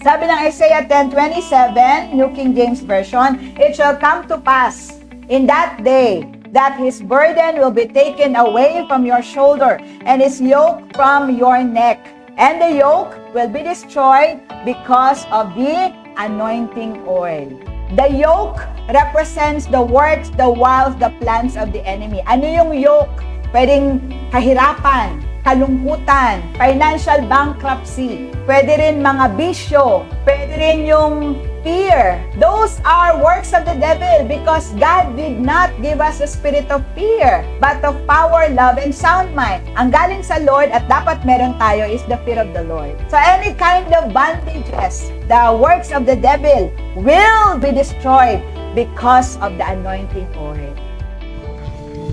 Sabi ng Isaiah 10:27, New King James Version, "It shall come to pass in that day that his burden will be taken away from your shoulder and his yoke from your neck. And the yoke will be destroyed because of the anointing oil." The yoke represents the works, the wiles, the plans of the enemy. Ano yung yoke? Pwedeng kahirapan, kalungkutan, financial bankruptcy, pwede rin mga bisyo, pwede rin yung fear. Those are works of the devil because God did not give us a spirit of fear, but of power, love, and sound mind. Ang galing sa Lord at dapat meron tayo is the fear of the Lord. So any kind of bondages, the works of the devil will be destroyed because of the anointing oil.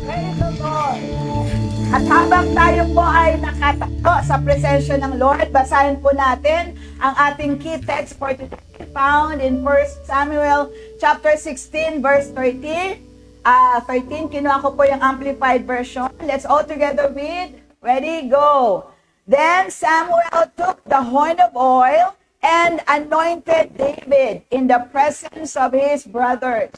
Praise the Lord! At habang tayo po ay nakatakbo sa presensya ng Lord, basahin po natin ang ating key text for today found in 1 Samuel chapter 16 verse 13. 13, kinuha ko po yung Amplified Version. Let's all together read. Ready, go! "Then Samuel took the horn of oil and anointed David in the presence of his brothers.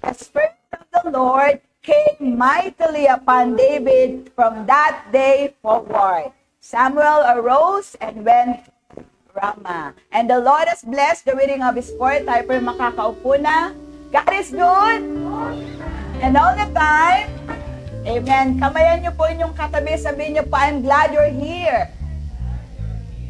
The Spirit of the Lord came mightily upon David from that day forward. Samuel arose and went to Ramah. And the Lord has blessed the reading of His word." Tayo po yung makakaupo na. God is good. And all the time. Amen. Kamayan niyo po inyong katabi. Sabihin niyo po, "I'm glad you're here."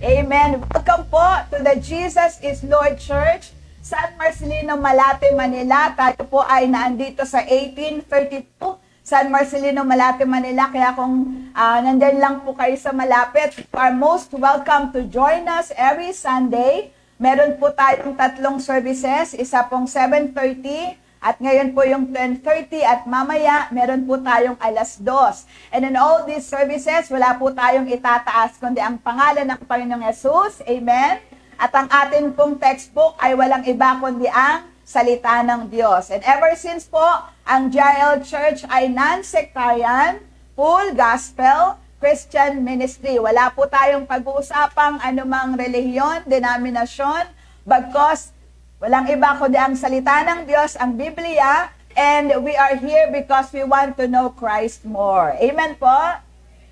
Amen. Welcome po to the Jesus is Lord Church, San Marcelino, Malate, Manila. Tayo po ay naandito sa 1832 San Marcelino, Malate, Manila. Kaya kung nandyan lang po kayo sa malapit, you are most welcome to join us every Sunday. Meron po tayong 3 services. Isa pong 7:30 at ngayon po yung 10:30 at mamaya meron po tayong 2:00. And in all these services, wala po tayong itataas kundi ang pangalan ng Panginoong Yesus. Amen. At ang atin pong textbook ay walang iba kundi ang salita ng Diyos. And ever since po, ang GIL Church ay non-sectarian, full gospel, Christian ministry. Wala po tayong pag-uusapang anumang relihiyon, denominasyon, bagkos walang iba kundi ang salita ng Diyos, ang Biblia, and we are here because we want to know Christ more. Amen po?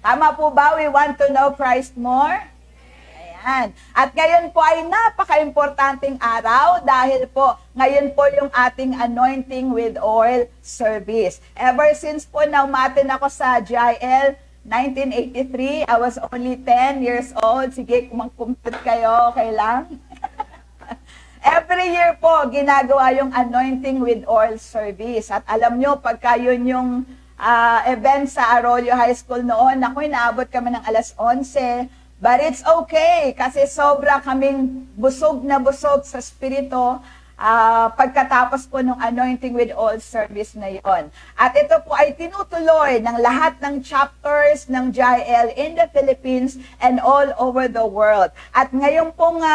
Tama po ba? We want to know Christ more? Ayan. At ngayon po ay napaka-importanting araw dahil po ngayon po yung ating anointing with oil service. Ever since po na umatin ako sa GIL 1983, I was only 10 years old. Sige, kung mag-compute kayo, okay lang. Every year po, ginagawa yung anointing with oil service. At alam nyo, pagka yun yung event sa Arroyo High School noon, ako, inaabot kami ng 11:00. But it's okay kasi sobra kaming busog na busog sa spirito pagkatapos po ng anointing with oil service na yon. At ito po ay tinutuloy ng lahat ng chapters ng GIL in the Philippines and all over the world. At ngayon pong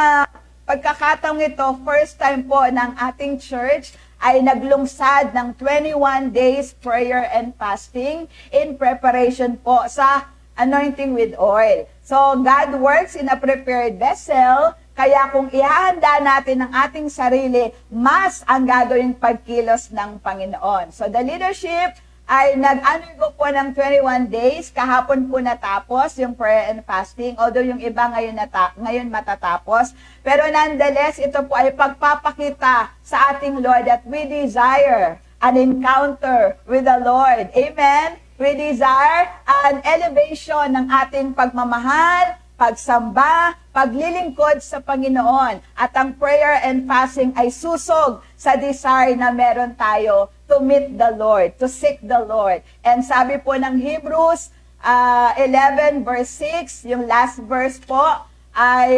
pagkakataong ito, first time po ng ating church ay naglungsad ng 21 days prayer and fasting in preparation po sa anointing with oil. So, God works in a prepared vessel, kaya kung ihahanda natin ang ating sarili, mas ang gagawing pagkilos ng Panginoon. So, the leadership ay nag-undergo po ng 21 days. Kahapon po natapos yung prayer and fasting, although yung iba ngayon matatapos. Pero nonetheless, ito po ay pagpapakita sa ating Lord that we desire an encounter with the Lord. Amen? We desire an elevation ng ating pagmamahal, pagsamba, paglilingkod sa Panginoon. At ang prayer and fasting ay susog sa desire na meron tayo to meet the Lord, to seek the Lord. And sabi po ng Hebrews 11 verse 6, yung last verse po, ay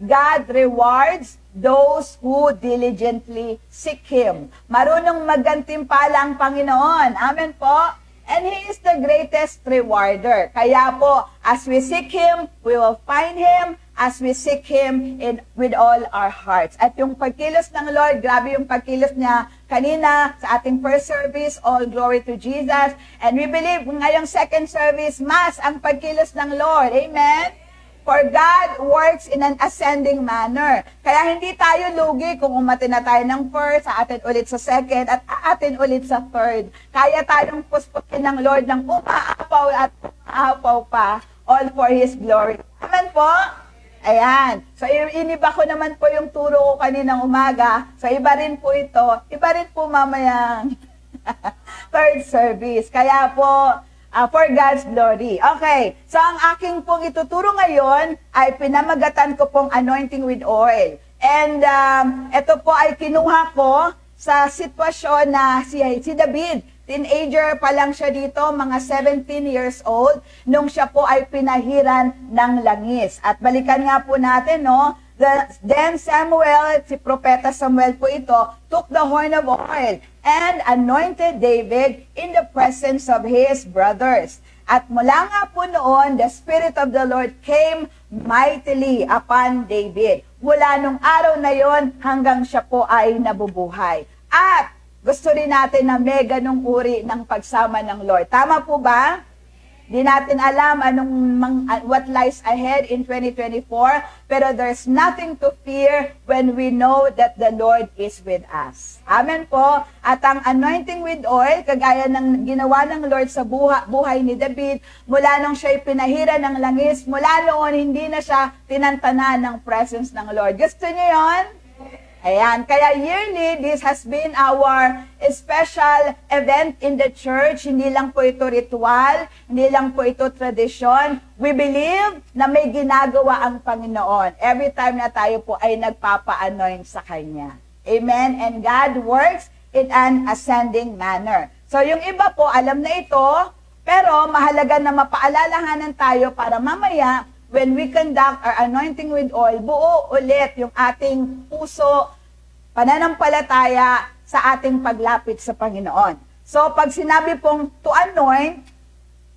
God rewards those who diligently seek Him. Marunong maggantimpala ang Panginoon. Amen po? And He is the greatest rewarder. Kaya po, as we seek Him, we will find Him as we seek Him with all our hearts. At yung pagkilos ng Lord, grabe yung pagkilos niya kanina sa ating first service, all glory to Jesus. And we believe ngayong second service, mas ang pagkilos ng Lord. Amen? For God works in an ascending manner. Kaya hindi tayo lugi kung umati na tayo ng first, aatin ulit sa second, at aatin ulit sa third. Kaya tayong pusputin ng Lord ng umaapaw at umaapaw pa, all for His glory. Amen po? Ayan. So, iniba ko naman po yung turo ko kaninang umaga. So, iba rin po ito. Iba rin po mamayang third service. Kaya po, for God's glory. Okay. So, ang aking pong ituturo ngayon ay pinamagatan ko pong anointing with oil. And ito po ay kinuha ko sa sitwasyon na si David. Teenager pa lang siya dito, mga 17 years old, nung siya po ay pinahiran ng langis. At balikan nga po natin, no? Then Samuel, si Propeta Samuel po ito, took the horn of oil and anointed David in the presence of his brothers. At mula nga po noon, the Spirit of the Lord came mightily upon David. Mula nung araw na yon hanggang siya po ay nabubuhay. At gusto rin natin na may ganong uri ng pagsama ng Lord. Tama po ba? Di natin alam what lies ahead in 2024, pero there's nothing to fear when we know that the Lord is with us. Amen po. At ang anointing with oil, kagaya ng ginawa ng Lord sa buhay ni David, mula nung siya'y pinahira ng langis, mula noon hindi na siya tinantanan ng presence ng Lord. Gusto niyo yon? Ayan, kaya yearly, this has been our special event in the church. Hindi lang po ito ritual, hindi lang po ito tradisyon. We believe na may ginagawa ang Panginoon every time na tayo po ay nagpapa-anoint sa Kanya. Amen? And God works in an ascending manner. So yung iba po, alam na ito, pero mahalaga na mapaalalahanan tayo para mamaya, when we conduct our anointing with oil, buo ulit yung ating puso, pananampalataya sa ating paglapit sa Panginoon. So, pag sinabi pong to anoint,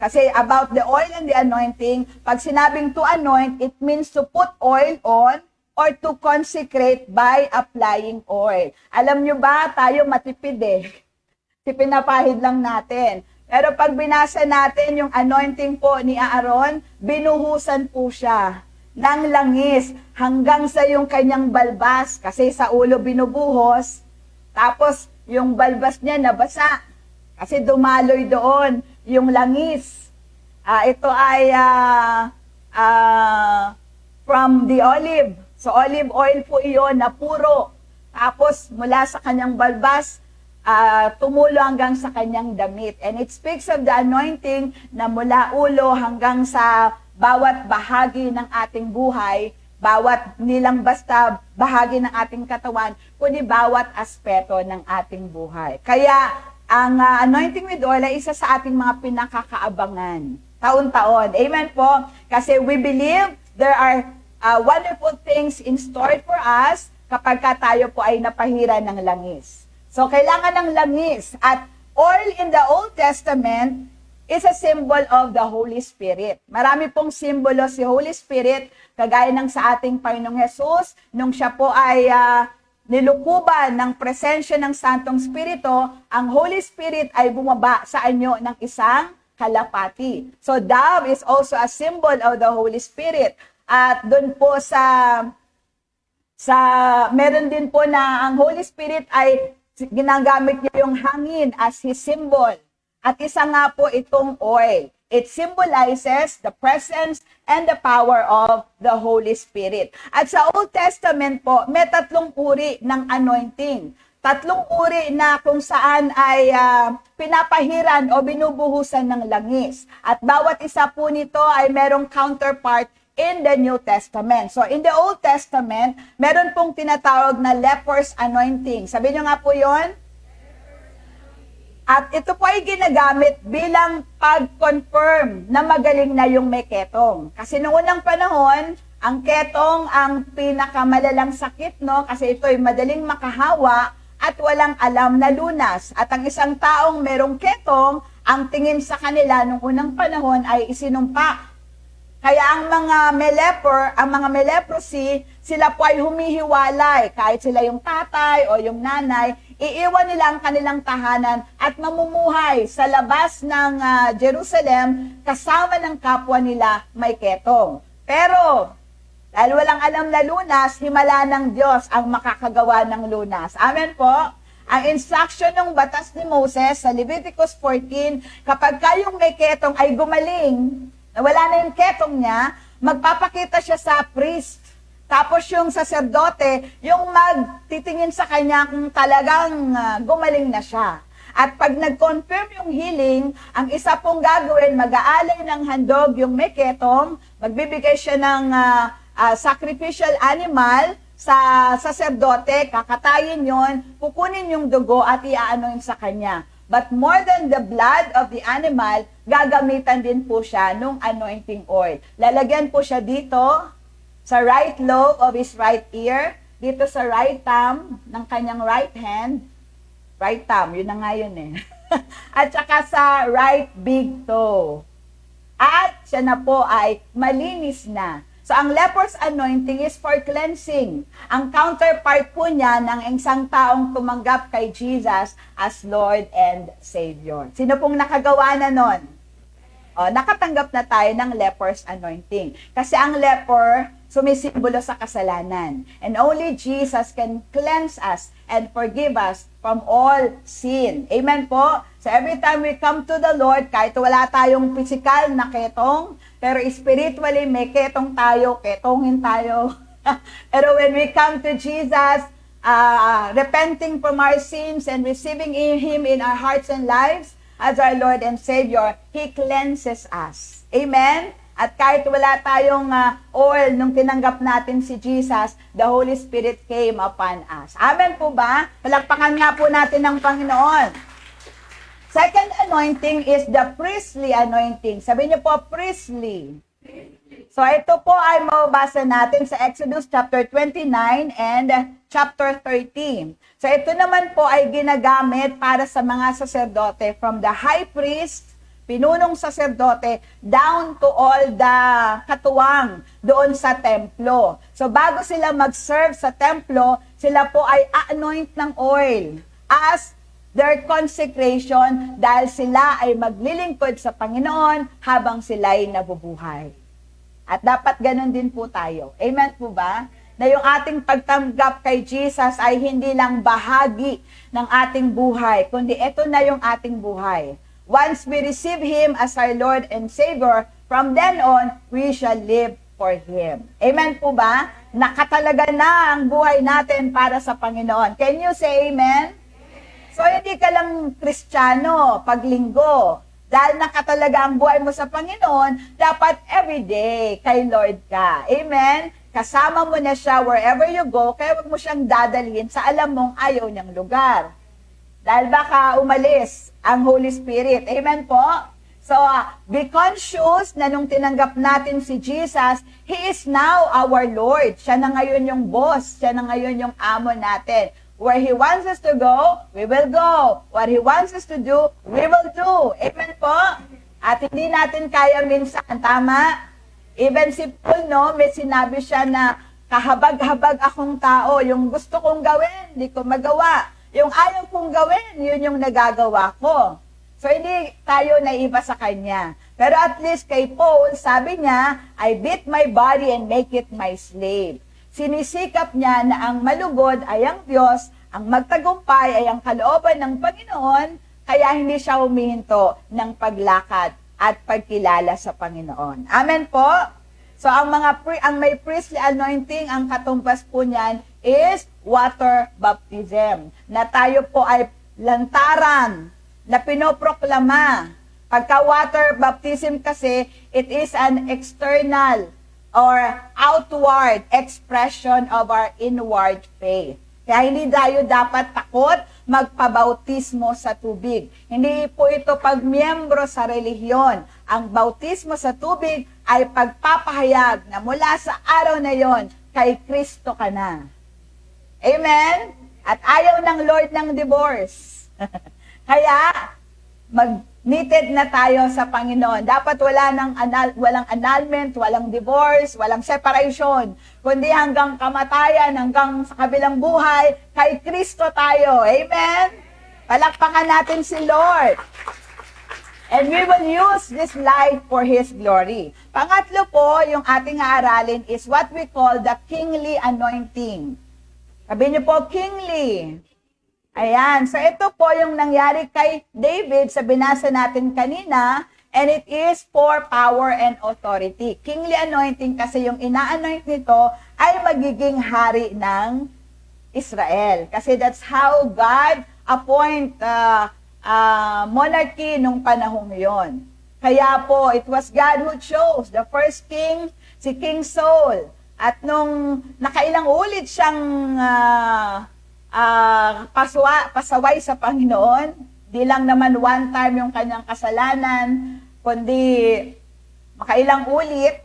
kasi about the oil and the anointing, pag sinabing to anoint, it means to put oil on or to consecrate by applying oil. Alam nyo ba, tayo matipid eh. Pinapahid lang natin. Pero pag binasa natin yung anointing po ni Aaron, binuhusan po siya ng langis hanggang sa yung kanyang balbas. Kasi sa ulo binubuhos, tapos yung balbas niya nabasa. Kasi dumaloy doon yung langis. Ito ay from the olive. So olive oil po iyon na puro. Tapos mula sa kanyang balbas, tumulo hanggang sa kanyang damit. And it speaks of the anointing na mula ulo hanggang sa bawat bahagi ng ating buhay, bawat nilang basta bahagi ng ating katawan, kundi bawat aspeto ng ating buhay. Kaya ang anointing with oil ay isa sa ating mga pinakakaabangan taon-taon. Amen po? Kasi we believe there are wonderful things in store for us kapag tayo po ay napahira ng langis. So, kailangan ng langis. At oil in the Old Testament is a symbol of the Holy Spirit. Marami pong simbolo si Holy Spirit, kagaya ng sa ating Panginoong Jesus, nung siya po ay nilukuban ng presensya ng Santong Espiritu, ang Holy Spirit ay bumaba sa anyo ng isang kalapati. So, dove is also a symbol of the Holy Spirit. At doon po meron din po na ang Holy Spirit ay ginagamit niya yung hangin as His symbol. At isa nga po itong oil. It symbolizes the presence and the power of the Holy Spirit. At sa Old Testament po, may 3 uri ng anointing. 3 uri na kung saan ay pinapahiran o binubuhusan ng langis. At bawat isa po nito ay merong counterpart in the New Testament. So, in the Old Testament, meron pong tinatawag na leper's anointing. Sabi nyo nga po yon. At ito po ay ginagamit bilang pag-confirm na magaling na yung may ketong. Kasi noong unang panahon, ang ketong ang pinakamalalang sakit, no? Kasi ito ay madaling makahawa at walang alam na lunas. At ang isang taong merong ketong, ang tingin sa kanila noong unang panahon ay isinumpa. Kaya ang mga may leprosy, sila po ay humihiwalay. Kahit sila yung tatay o yung nanay, iiwan nila ang kanilang tahanan at mamumuhay sa labas ng Jerusalem kasama ng kapwa nila may ketong. Pero, dahil walang alam na lunas, himala ng Diyos ang makakagawa ng lunas. Amen po? Ang instruction ng batas ni Moses sa Leviticus 14, kapag kayong may ketong ay gumaling, na wala na yung ketong niya, magpapakita siya sa priest. Tapos yung saserdote, yung magtitingin sa kanya kung talagang gumaling na siya. At pag nag-confirm yung healing, ang isa pong gagawin, mag-aalay ng handog yung may ketong, magbibigay siya ng sacrificial animal sa saserdote, kakatayin yon, kukunin yung dugo at iaanoin sa kanya. But more than the blood of the animal, gagamitan din po siya ng anointing oil. Lalagyan po siya dito, sa right lobe of his right ear, dito sa right thumb ng kanyang right hand, right thumb, yun na nga yun eh. At saka sa right big toe. At siya na po ay malinis na. So, ang leper's anointing is for cleansing. Ang counterpart po niya ng isang taong tumanggap kay Jesus as Lord and Savior. Sino pong nakagawa na nun? O, nakatanggap na tayo ng leper's anointing. Kasi ang leper, sumisimbolo sa kasalanan. And only Jesus can cleanse us and forgive us from all sin. Amen po? So every time we come to the Lord, kahit wala tayong physical na ketong, pero spiritually may ketong tayo, ketongin tayo. Pero when we come to Jesus, repenting from our sins and receiving Him in our hearts and lives as our Lord and Savior, He cleanses us. Amen? At kahit wala tayong oil nung tinanggap natin si Jesus, the Holy Spirit came upon us. Amen po ba? Palakpakan nga po natin ng Panginoon. Second anointing is the priestly anointing. Sabi niyo po, priestly. So ito po ay mababasa natin sa Exodus chapter 29 and chapter 13. So ito naman po ay ginagamit para sa mga saserdote from the high priest, pinunong saserdote, down to all the katuwang doon sa templo. So bago sila mag-serve sa templo, sila po ay anoint ng oil as their consecration dahil sila ay maglilingkod sa Panginoon habang sila ay nabubuhay. At dapat ganun din po tayo. Amen po ba? Na yung ating pagtanggap kay Jesus ay hindi lang bahagi ng ating buhay, kundi ito na yung ating buhay. Once we receive Him as our Lord and Savior, from then on, we shall live for Him. Amen po ba? Nakatalaga na ang buhay natin para sa Panginoon. Can you say amen? So, hindi ka lang Kristiyano pag linggo. Dahil nakatalaga ang buhay mo sa Panginoon, dapat everyday kay Lord ka. Amen? Kasama mo na siya wherever you go, kaya wag mo siyang dadalhin sa alam mong ayaw niyang lugar. Dahil baka umalis ang Holy Spirit. Amen po? So, be conscious na nung tinanggap natin si Jesus, He is now our Lord. Siya na ngayon yung boss. Siya na ngayon yung amo natin. Where He wants us to go, we will go. What He wants us to do, we will do. Amen po? At hindi natin kaya minsan. Tama? Even si Paul, no, may sinabi siya na kahabag-habag akong tao. Yung gusto kong gawin, hindi ko magawa. Yung ayaw kong gawin, yun yung nagagawa ko. So, hindi tayo naiba sa kanya. Pero at least kay Paul, sabi niya, I beat my body and make it my slave. Sinisikap niya na ang malugod ay ang Diyos, ang magtagumpay ay ang kalooban ng Panginoon, kaya hindi siya humihinto ng paglakad at pagkilala sa Panginoon. Amen po? So, ang may priestly anointing, ang katumbas po niyan is water baptism. Na tayo po ay lantaran na pinoproklama. Pagka water baptism kasi, it is an external or outward expression of our inward faith. Kaya hindi tayo dapat takot magpabautismo sa tubig. Hindi po ito pagmiyembro sa relihiyon. Ang bautismo sa tubig ay pagpapahayag na mula sa araw na yon, kay Kristo ka na. Amen? At ayaw ng Lord ng divorce. Kaya, mag-knitted na tayo sa Panginoon. Dapat walang annulment, walang divorce, walang separation. Kundi hanggang kamatayan, hanggang sa kabilang buhay, kay Kristo tayo. Amen? Palakpakan natin si Lord. And we will use this life for His glory. Pangatlo po, yung ating aaralin is what we call the kingly anointing. Sabi niyo po, kingly. Ayan. So ito po yung nangyari kay David sa binasa natin kanina, and it is for power and authority. Kingly anointing kasi yung ina-anoint nito ay magiging hari ng Israel. Kasi that's how God appoint monarchy nung panahong yon. Kaya po, it was God who chose the first king, si King Saul. At nung nakailang ulit siyang pasaway sa Panginoon, di lang naman one time yung kanyang kasalanan, kundi makailang ulit,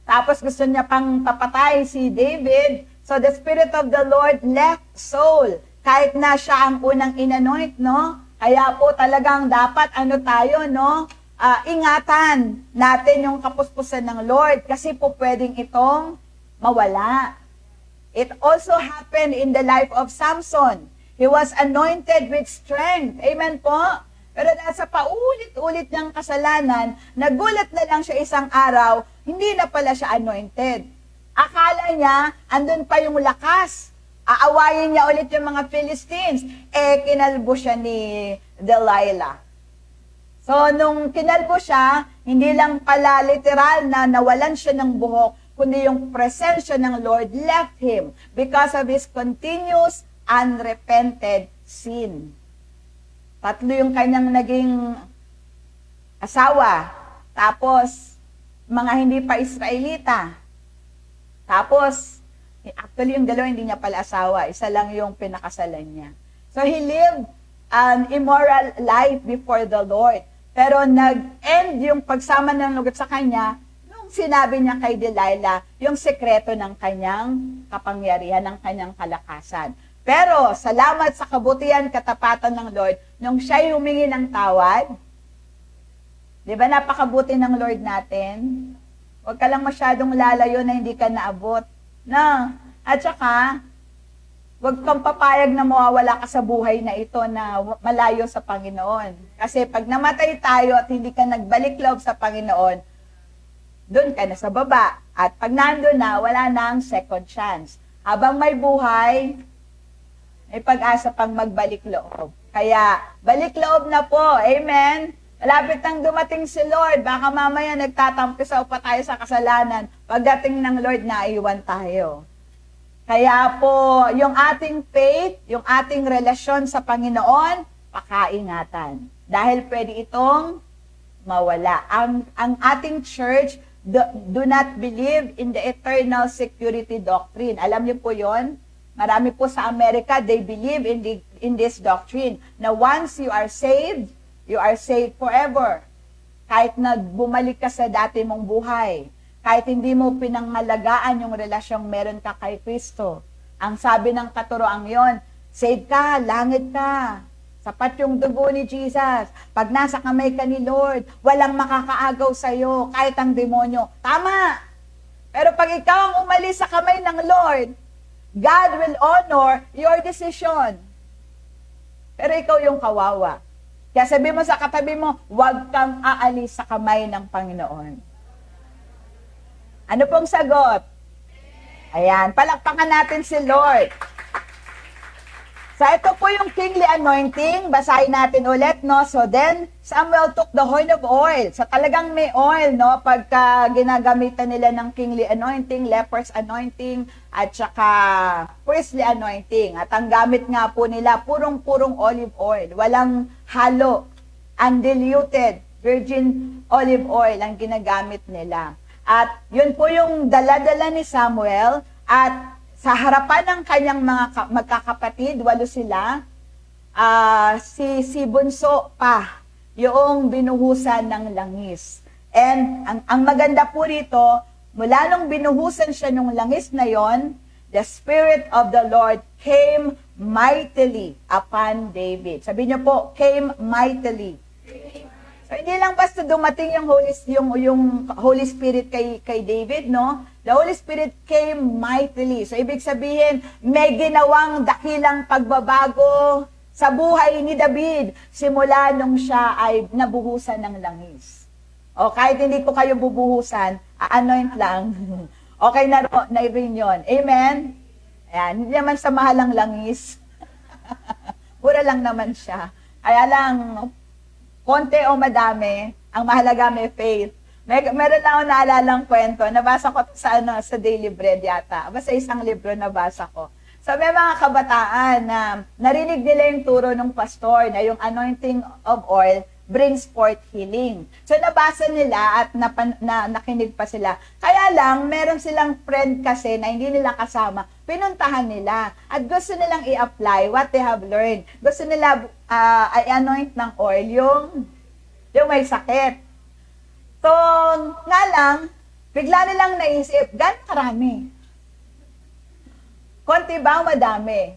tapos gusto niya pang papatay si David. So the Spirit of the Lord left Saul, kahit na siya ang unang inanoint, no? Kaya po talagang dapat tayo, no? Ingatan natin yung kapuspusan ng Lord kasi po pwedeng itong mawala. It also happened in the life of Samson. He was anointed with strength. Amen po? Pero dahil sa paulit-ulit niyang kasalanan, nagulat na lang siya isang araw, hindi na pala siya anointed. Akala niya, andun pa yung lakas. Aawayin niya ulit yung mga Philistines. Kinalbo siya ni Delilah. So, nung kinalbo siya, hindi lang pala literal na nawalan siya ng buhok, kundi yung presensya ng Lord left him because of his continuous unrepented sin. Tatlo yung kanyang naging asawa. Tapos, mga hindi pa Israelita. Tapos, actually, yung dalawa hindi niya pala asawa. Isa lang yung pinakasalan niya. So, he lived an immoral life before the Lord. Pero nag-end yung pagsama ng Lord sa kanya nung sinabi niya kay Delilah yung sekreto ng kanyang kapangyarihan, ng kanyang kalakasan. Pero, salamat sa kabutihan, katapatan ng Lord, nung siya'y humingi ng tawad, di ba napakabuti ng Lord natin? Huwag ka lang masyadong lalayo na hindi ka naabot. Na, at saka, huwag kang papayag na mawawala ka sa buhay na ito na malayo sa Panginoon. Kasi pag namatay tayo at hindi ka nagbalik loob sa Panginoon, doon ka na sa baba. At pag nandun na, wala nang second chance. Habang may buhay, may pag-asa pang magbalik loob. Kaya, balik loob na po. Amen? Malapit nang dumating si Lord. Baka mamaya nagtatampisaw pa tayo sa kasalanan. Pagdating ng Lord, naiwan tayo. Kaya po, yung ating faith, yung ating relasyon sa Panginoon, pakaingatan. Dahil pwede itong mawala. Ang ating church do not believe in the eternal security doctrine. Alam niyo po yon? Marami po sa Amerika, they believe in this doctrine na once you are saved forever. Kahit na bumalik ka sa dati mong buhay, kahit hindi mo pinangalagaan yung relasyong meron ka kay Kristo. Ang sabi ng katuroang yon, save ka, langit ka. Sapat yung dugo ni Jesus. Pag nasa kamay ka ni Lord, walang makakaagaw sa'yo, kahit ang demonyo. Tama! Pero pag ikaw ang umalis sa kamay ng Lord, God will honor your decision. Pero ikaw yung kawawa. Kaya sabi mo sa katabi mo, huwag kang aalis sa kamay ng Panginoon. Ano pong sagot? Ayan, palakpakan natin si Lord. So ito po yung kingly anointing. Basahin natin ulit, no? So then, Samuel took the horn of oil. So talagang may oil, no? Pagka ginagamitan nila ng kingly anointing, leper's anointing, at saka priestly anointing. At ang gamit nga po nila, purong-purong olive oil. Walang halo. Undiluted virgin olive oil ang ginagamit nila. At yun po yung dala-dala ni Samuel. At sa harapan ng kanyang mga magkakapatid, 8 sila, si Bunso pa, yung binuhusan ng langis. And ang maganda po rito, mula nung binuhusan siya ng langis na yon, the Spirit of the Lord came mightily upon David. Sabi niyo po, came mightily. So, hindi lang basta dumating yung Holy Spirit kay David, no? The Holy Spirit came mightily. So, ibig sabihin, may ginawang dakilang pagbabago sa buhay ni David simula nung siya ay nabuhusan ng langis. O kahit hindi ko kayo bubuhusan, anoint lang. Okay na rin yun. Amen? Ayan, hindi naman sa mahalang langis. Pura lang naman siya. Kaya lang, konti o madami, ang mahalaga may faith. Meron na ako naalalang kwento, nabasa ko sa Daily Bread yata. Basta isang libro nabasa ko. So may mga kabataan na narinig nila yung turo ng pastor na yung anointing of oil brings forth healing. So nabasa nila at nakinig pa sila. Kaya lang, meron silang friend kasi na hindi nila kasama. Pinuntahan nila at gusto nilang i-apply what they have learned. Gusto nila i-anoint ng oil yung may sakit. So, nga lang, bigla nilang naisip, gano'ng karami? Konti ba o madami?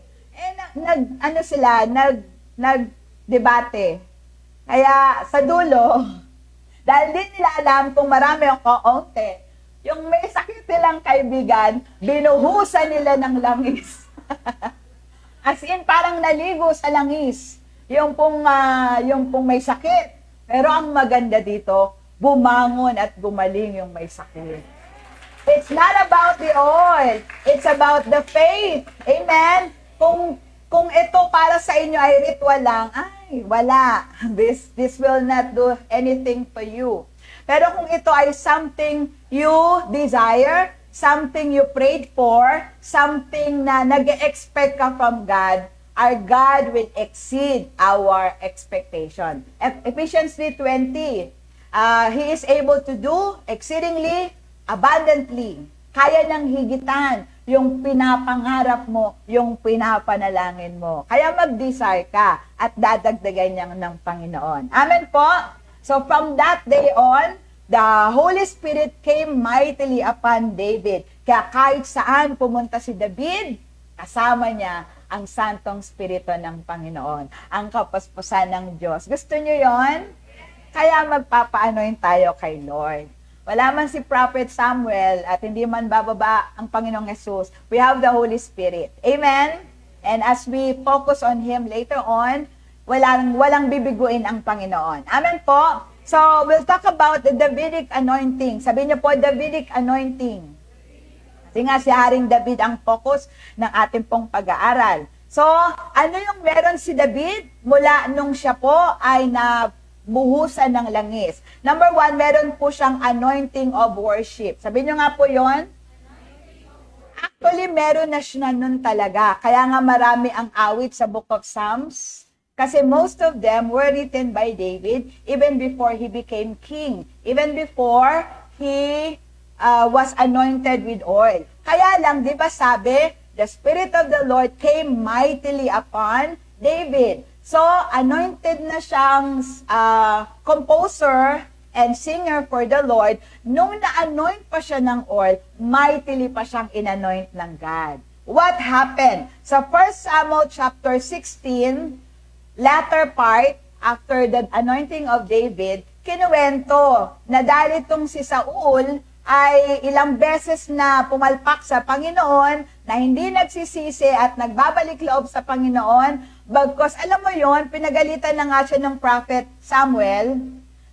Nag-debate. Kaya sa dulo, dahil di nila alam kung marami o kaunti, yung may sakit nilang kaibigan, binuhusan nila ng langis. As in, parang naligo sa langis. Yung pong may sakit. Pero ang maganda dito, bumangon at gumaling yung may sakit. It's not about the oil. It's about the faith. Amen? Kung ito para sa inyo ay ritual lang, ay, wala. This will not do anything for you. Pero kung ito ay something you desire, something you prayed for, something na nag-expect ka from God, our God will exceed our expectation. Ephesians 3:20, He is able to do exceedingly abundantly. Kaya nang higitan yung pinapangarap mo, yung pinapanalangin mo. Kaya mag-desire ka at dadagdagan niya ng Panginoon. Amen po? So from that day on, the Holy Spirit came mightily upon David. Kaya kahit saan pumunta si David, kasama niya ang Santong Espiritu ng Panginoon. Ang kapuspusan ng Diyos. Gusto niyo yon? Kaya magpapaanoin tayo kay Lord. Wala man si Prophet Samuel at hindi man bababa ang Panginoong Jesus. We have the Holy Spirit. Amen? And as we focus on Him later on, walang bibiguin ang Panginoon. Amen po? So, we'll talk about the Davidic anointing. Sabihin niyo po, Davidic anointing. Kasi nga si Haring David ang focus ng ating pong pag-aaral. So, ano yung meron si David mula nung siya po ay nabuhusan ng langis? Number 1, meron po siyang anointing of worship. Sabihin niyo nga po yon. Actually, meron na siya nun talaga. Kaya nga marami ang awit sa Book of Psalms. Kasi most of them were written by David even before he became king. Even before he was anointed with oil. Kaya lang, di ba sabi, the Spirit of the Lord came mightily upon David. So, anointed na siyang composer and singer for the Lord. Nung na-anoint pa siya ng oil, mightily pa siyang in-anoint ng God. What happened? Sa 1 Samuel chapter 16, latter part, after the anointing of David, kinuwento na dahil itong si Saul ay ilang beses na pumalpak sa Panginoon, na hindi nagsisisi at nagbabalik loob sa Panginoon, bagkos alam mo yon, pinagalitan na nga siya ng prophet Samuel,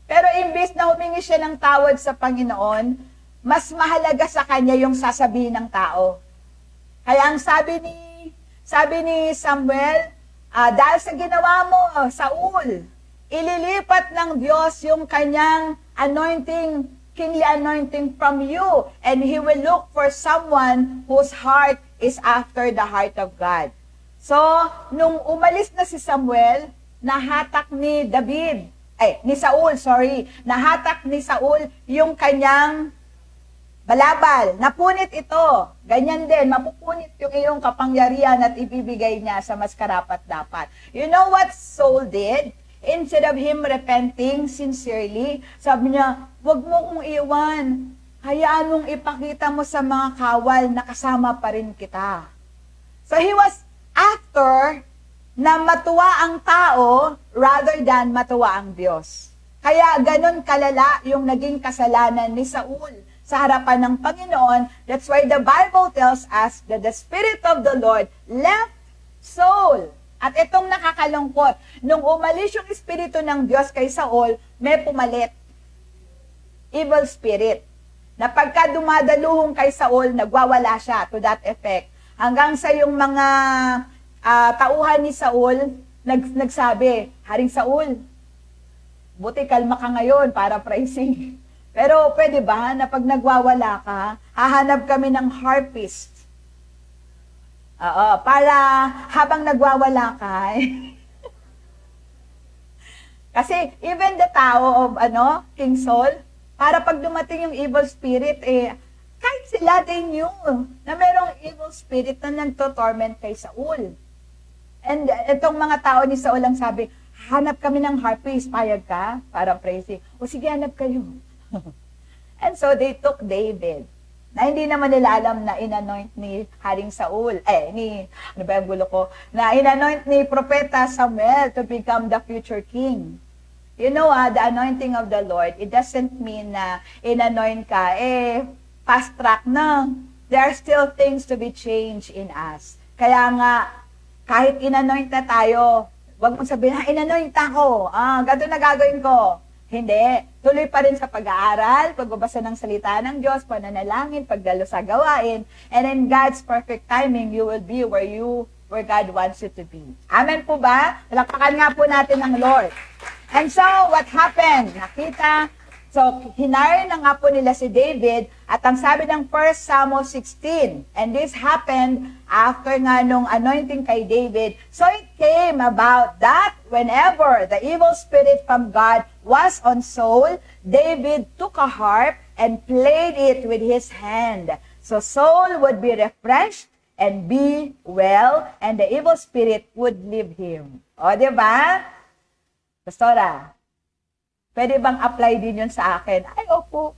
pero imbis na humingi siya ng tawad sa Panginoon, mas mahalaga sa kanya yung sasabihin ng tao. Kaya ang sabi ni Samuel, dahil sa ginawa mo, Saul, ililipat ng Diyos yung kanyang anointing, kingly anointing from you, and He will look for someone whose heart is after the heart of God. So, nung umalis na si Samuel, nahatak ni Saul yung kanyang balabal. Napunit ito. Ganyan din, mapupunit yung iyong kapangyarihan at ibibigay niya sa mas karapat-dapat. You know what Saul did? Instead of him repenting sincerely, sabi niya, wag mo kong iwan. Hayaan mong ipakita mo sa mga kawal na kasama pa rin kita. So he was after na matuwa ang tao rather than matuwa ang Diyos. Kaya ganun kalala yung naging kasalanan ni Saul sa harapan ng Panginoon. That's why the Bible tells us that the Spirit of the Lord left Saul. At itong nakakalungkot, nung umalis yung Espiritu ng Diyos kay Saul, may pumalit. Evil spirit. Na pagka dumadaluhong kay Saul, nagwawala siya to that effect. Hanggang sa yung mga tauhan ni Saul, nagsabi, Haring Saul, buti kalma ka ngayon para praising. Pero pwede ba na pag nagwawala ka, hahanap kami ng harpist? Para habang nagwawala ka, kasi even the tao of King Saul, para pag dumating yung evil spirit, kahit sila they knew na merong evil spirit na nagto-torment kay Saul. And itong mga tao ni Saul ang sabi, hanap kami ng harpist, payag ka para praising. O sige, hanap kayo. And so they took David. Na hindi naman nila alam na inanoint ni Haring Saul, ano ba yung gulo ko? Na inanoint ni Propeta Samuel to become the future king. You know, the anointing of the Lord, it doesn't mean na inanoint ka, fast track na. There are still things to be changed in us. Kaya nga, kahit inanoint na tayo, wag mong sabihin, inanoint ako, gato na gagawin ko. Hindi. Tuloy pa rin sa pag-aaral, pagbabasa ng salita ng Diyos, pananalangin, pagdalo sa gawain, and in God's perfect timing, you will be where God wants you to be. Amen po ba? Palakpakan nga po natin ng Lord. And so, what happened? Hinire na nga po nila si David, at ang sabi ng 1 Samuel 16, and this happened after nga nung anointing kay David. So it came about that whenever the evil spirit from God was on Saul, David took a harp and played it with his hand. So Saul would be refreshed and be well, and the evil spirit would leave him. O, di ba? Pastora, pwede bang apply din yun sa akin? Ay, opo.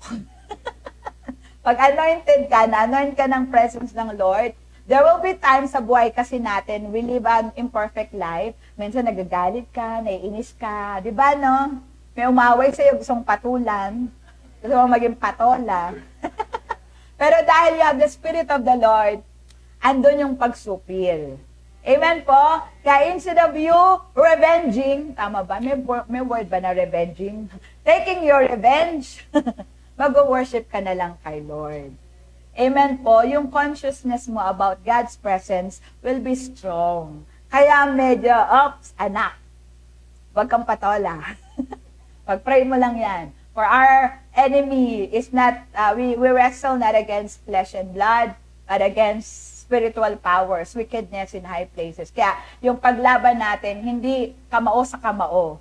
Pag anointed ka, na-anoint ka ng presence ng Lord, there will be times sa buhay kasi natin, we live an imperfect life. Minsan nagagalit ka, naiinis ka, di ba, no? May umaway sa'yo, gustong patulan, gusto mo maging patola. Pero dahil you have the Spirit of the Lord, andun yung pagsupil. Amen po? Kaya instead of you revenging, tama ba? May word ba na revenging? Taking your revenge, mag-worship ka na lang kay Lord. Amen po? Yung consciousness mo about God's presence will be strong. Kaya medyo, anak, wag kang patola. Pag-pray mo lang yan. For our enemy is not, we wrestle not against flesh and blood, but against spiritual powers, wickedness in high places. Kaya yung paglaban natin, hindi kamao sa kamao,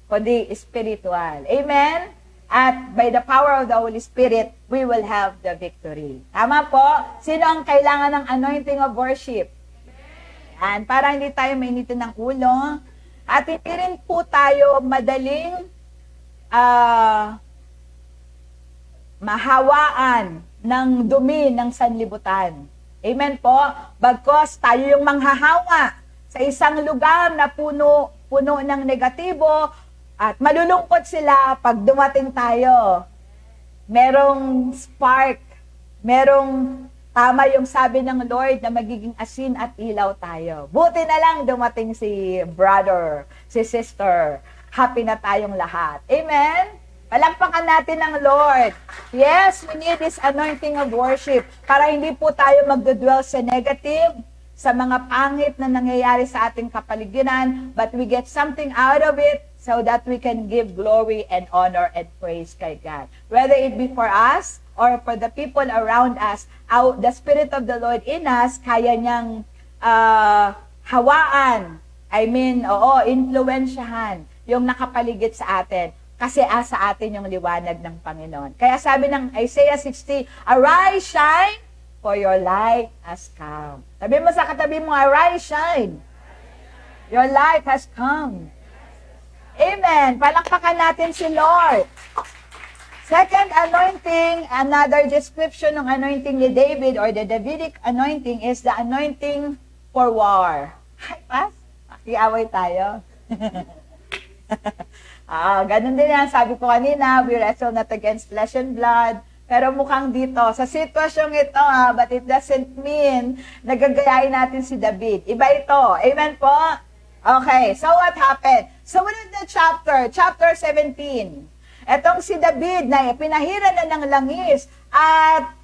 kundi spiritual. Amen? At by the power of the Holy Spirit, we will have the victory. Tama po? Sino ang kailangan ng anointing of worship? Yan, para hindi tayo mainitin ng ulo. At hindi rin po tayo madaling mahawaan ng dumi ng sanlibutan. Amen po? Bagkos tayo yung manghahawa sa isang lugar na puno ng negatibo at malulungkot sila pag dumating tayo. Merong spark, merong tama yung sabi ng Lord na magiging asin at ilaw tayo. Buti na lang dumating si brother, si sister. Happy na tayong lahat. Amen? Palakpakan natin ng Lord. Yes, we need this anointing of worship para hindi po tayo magdudwell sa negative, sa mga pangit na nangyayari sa ating kapaligiran, but we get something out of it so that we can give glory and honor and praise kay God. Whether it be for us or for the people around us, the Spirit of the Lord in us, kaya niyang hawaan, influensyahan yung nakapaligid sa atin. Kasi asa atin yung liwanag ng Panginoon. Kaya sabi ng Isaiah 60, arise, shine, for your light has come. Sabi mo sa katabi mo, arise, shine. Your light has come. Amen. Palakpakan natin si Lord. Second anointing, another description ng anointing ni David or the Davidic anointing is the anointing for war. Ay, pas, makiaway tayo. Ganun din yan. Sabi ko kanina, we wrestle not against flesh and blood. Pero mukhang dito, sa sitwasyong ito, but it doesn't mean nagagayain natin si David. Iba ito. Amen po? Okay, so what happened? Sumunod na chapter 17. Etong si David na pinahira na ng langis at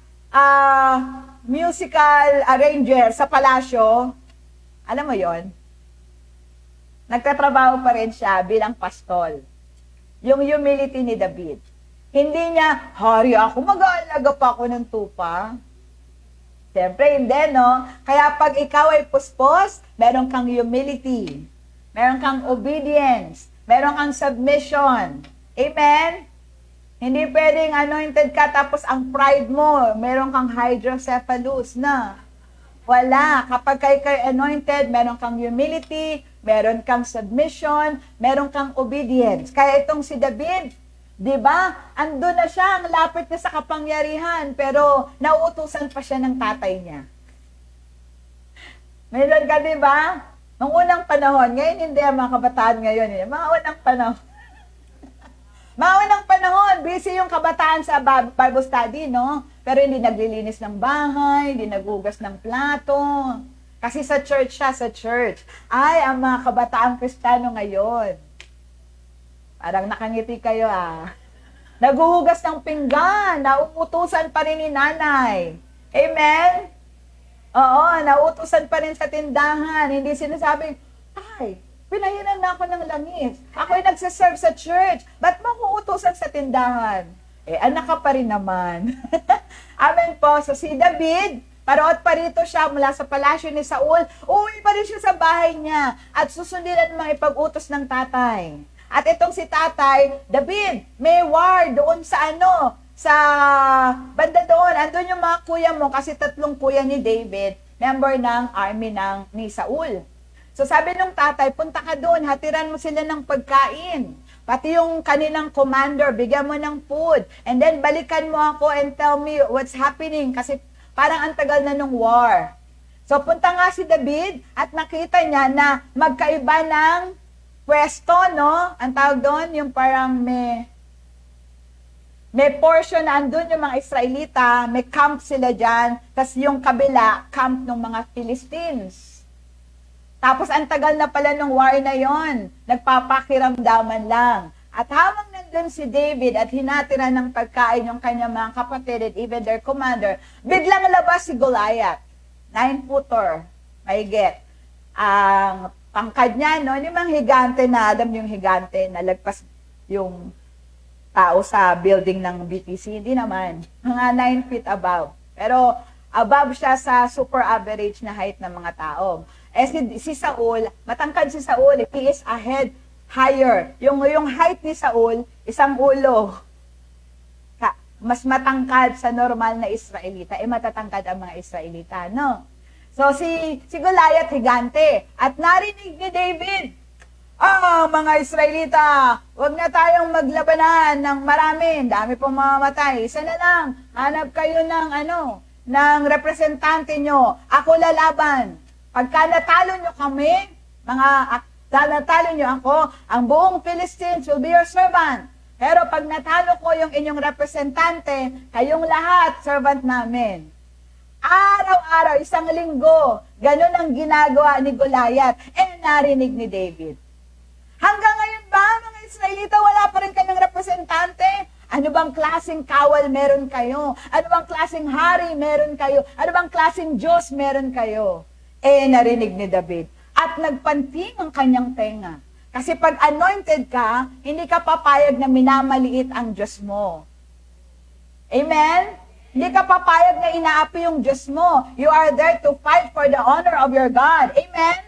musical arranger sa palasyo. Alam mo yon? Nagtatrabaho pa rin siya bilang pastol. Yung humility ni David. Hindi niya, hari ako, mag-aalaga pa ako ng tupa. Siyempre, hindi, no? Kaya pag ikaw ay puspos, meron kang humility. Meron kang obedience. Meron kang submission. Amen? Hindi pwedeng anointed ka tapos ang pride mo, meron kang hydrocephalus na. Wala. Kapag kay anointed, meron kang humility, meron kang submission, meron kang obedience. Kaya itong si David, di ba? Andun na siya, ang lapit niya sa kapangyarihan, pero nauutusan pa siya ng tatay niya. Meron ka, di ba? Nung unang panahon, ngayon hindi ang mga kabataan ngayon. Mga unang panahon. Mga unang panahon, busy yung kabataan sa Bible study, no? Pero hindi naglilinis ng bahay, hindi naghugas ng plato. Kasi sa church siya, sa church. Ay, ang mga kabataang Kristiyano ngayon. Parang nakangiti kayo, Naghuhugas ng pinggan, nauutusan pa rin ni nanay. Amen? Oo, nauutusan pa rin sa tindahan. Hindi sinasabing, ay, pinahiran na ako ng langis. Ako'y nagsaserve sa church. Ba't mo ko utusan sa tindahan? Anak ka pa rin naman. Amen po. So si David, paroot pa rito siya mula sa palasyo ni Saul. Uwi pa rin siya sa bahay niya. At susundilan mga ipag-utos ng tatay. At itong si tatay, David, may war doon sa sa banda doon. Andun yung mga kuya mo kasi 3 kuya ni David, member ng army ni Saul. So sabi nung tatay, punta ka doon, hatiran mo sila ng pagkain. Pati yung kanilang commander, bigyan mo ng food. And then balikan mo ako and tell me what's happening kasi parang ang tagal na nung war. So punta nga si David at nakita niya na magkaiba ng pwesto, no? Ang tawag doon, yung parang may portion na andun yung mga Israelita, may camp sila dyan, tas yung kabila, camp ng mga Philistines. Tapos ang tagal na pala nung war na yon, nagpapakiramdaman lang. At habang nandun si David at hinatira ng pagkain yung kanyang mga kapatid and even their commander, biglang labas si Goliath, 9-footer, may get. Ang pangkad niya, no? Yung mga higante na, alam yung higante na lagpas yung tao sa building ng BTC, hindi naman. Mga 9 feet above. Pero above siya sa super average na height ng mga tao. Si Saul, matangkad si Saul, he is a head higher. Yung height ni Saul, isang ulo. Mas matangkad sa normal na Israelita. Matatangkad ang mga Israelita, no? So, si Goliath, higante. At narinig ni David, mga Israelita, huwag na tayong maglabanan ng marami. Dami pong mamamatay. Isa na lang, hanap kayo ng representante nyo. Ako lalaban. Pagka natalo nyo kami, natalo nyo ako, ang buong Philistines will be your servant. Pero pag natalo ko yung inyong representante, kayong lahat, servant namin. Araw-araw, isang linggo, ganun ang ginagawa ni Goliath. Narinig ni David. Hanggang ngayon ba, mga Israelita, wala pa rin kayong representante? Ano bang klaseng kawal meron kayo? Ano bang klaseng hari meron kayo? Ano bang klaseng Diyos meron kayo? Narinig ni David. At nagpanting ang kanyang tenga. Kasi pag anointed ka, hindi ka papayag na minamaliit ang Diyos mo. Amen? Hindi ka papayag na inaapi yung Diyos mo. You are there to fight for the honor of your God. Amen?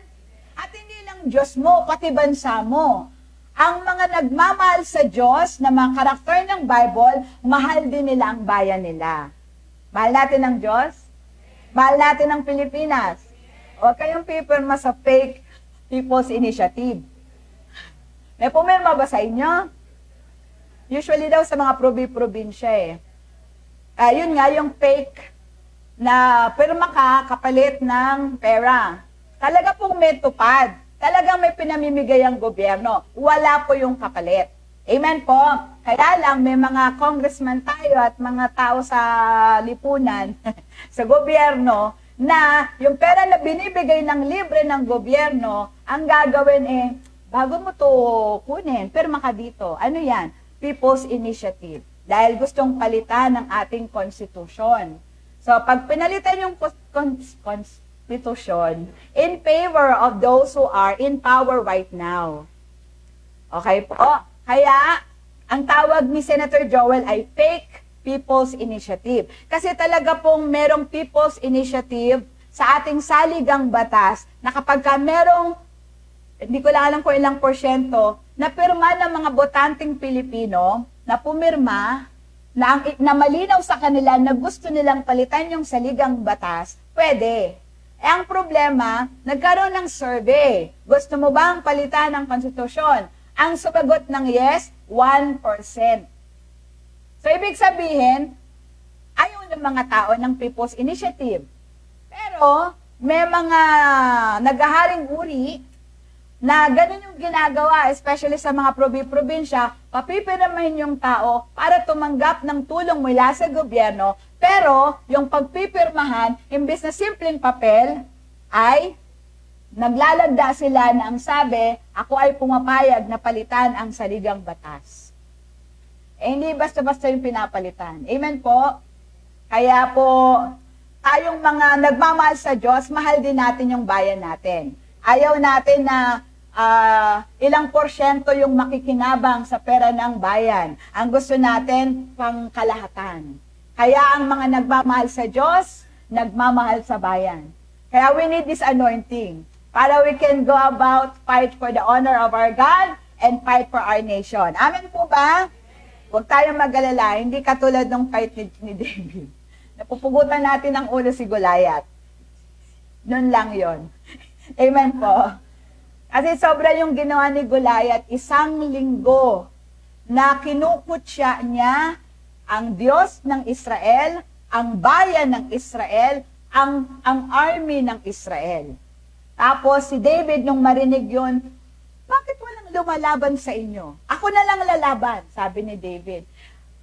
At hindi lang Diyos mo, pati bansa mo. Ang mga nagmamahal sa Diyos na mga karakter ng Bible, mahal din nila ang bayan nila. Mahal natin ang Diyos? Mahal natin ang Pilipinas? Huwag kayong pipirma sa fake People's Initiative. May pumirma ba sa inyo? Usually daw sa mga probinsya yun nga, yung fake na pirma ka kapalit ng pera. Talaga pong may tupad. Talagang may pinamimigay ang gobyerno. Wala po yung kapalit. Amen po. Kaya lang, may mga congressman tayo at mga tao sa lipunan, sa gobyerno, na yung pera na binibigay ng libre ng gobyerno, ang gagawin bago mo to kunin, pirma ka dito. Ano yan? People's Initiative. Dahil gustong palitan ng ating konstitusyon. So, pag pinalitan yung constitution in favor of those who are in power right now. Okay po? Kaya, ang tawag ni Senator Joel ay fake People's Initiative. Kasi talaga pong merong People's Initiative sa ating saligang batas na kapag ka merong, hindi ko lang alam kung ilang porsyento, na pirma ng mga botanteng Pilipino na pumirma na malinaw sa kanila na gusto nilang palitan yung saligang batas, pwede. Ang problema, nagkaroon ng survey. Gusto mo bang palitan ang konstitusyon? Ang sumagot ng yes, 1%. So, ibig sabihin, ayaw ng mga tao ng People's Initiative. Pero, may mga naghaharing uri na ganun yung ginagawa, especially sa mga probinsya, papipirmahin yung tao para tumanggap ng tulong mula sa gobyerno, pero yung pagpipirmahan, imbes na simpleng papel, ay naglalagda sila na ang sabi, ako ay pumapayag na palitan ang saligang batas. Hindi basta-basta yung pinapalitan. Amen po? Kaya po, tayong mga nagmamahal sa Diyos, mahal din natin yung bayan natin. Ayaw natin na ilang porsyento yung makikinabang sa pera ng bayan. Ang gusto natin, pangkalahatan. Kaya ang mga nagmamahal sa Diyos, nagmamahal sa bayan. Kaya we need this anointing para we can go about, fight for the honor of our God and fight for our nation. Amen po ba? Huwag tayong mag-alala, hindi katulad ng fight ni David. Napupugutan natin ang ulo si Goliath. Noon lang yon. Amen po. Kasi sobra yung ginawa ni Goliath, isang linggo na kinukutya niya ang Diyos ng Israel, ang bayan ng Israel, ang army ng Israel. Tapos si David, nung marinig yun, bakit walang lumalaban sa inyo? Ako na lang lalaban, sabi ni David.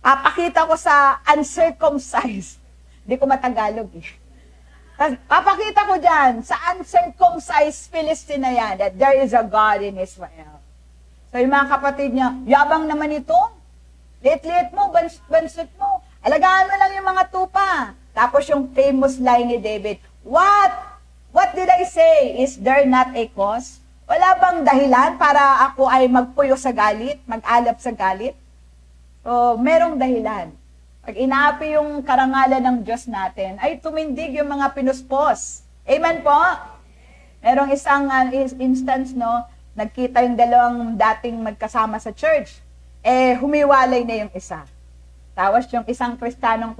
Papakita ko sa uncircumcised. Hindi ko matagalog eh. Papakita ko dyan, sa uncircumcised Philistine na yan, that there is a God in Israel. So yung mga kapatid niya, yabang naman ito. Liit-liit mo, bansot mo. Alagaan mo lang yung mga tupa. Tapos yung famous line ni David, What did I say? Is there not a cause? Wala bang dahilan para ako ay magpuyo sa galit, mag-alap sa galit? So, merong dahilan. Pag inaapi yung karangalan ng Diyos natin, ay tumindig yung mga pinuspos. Amen po? Merong isang instance, no, nagkita yung dalawang dating magkasama sa church. Humiwalay na yung isa. Tapos yung isang Kristiyano,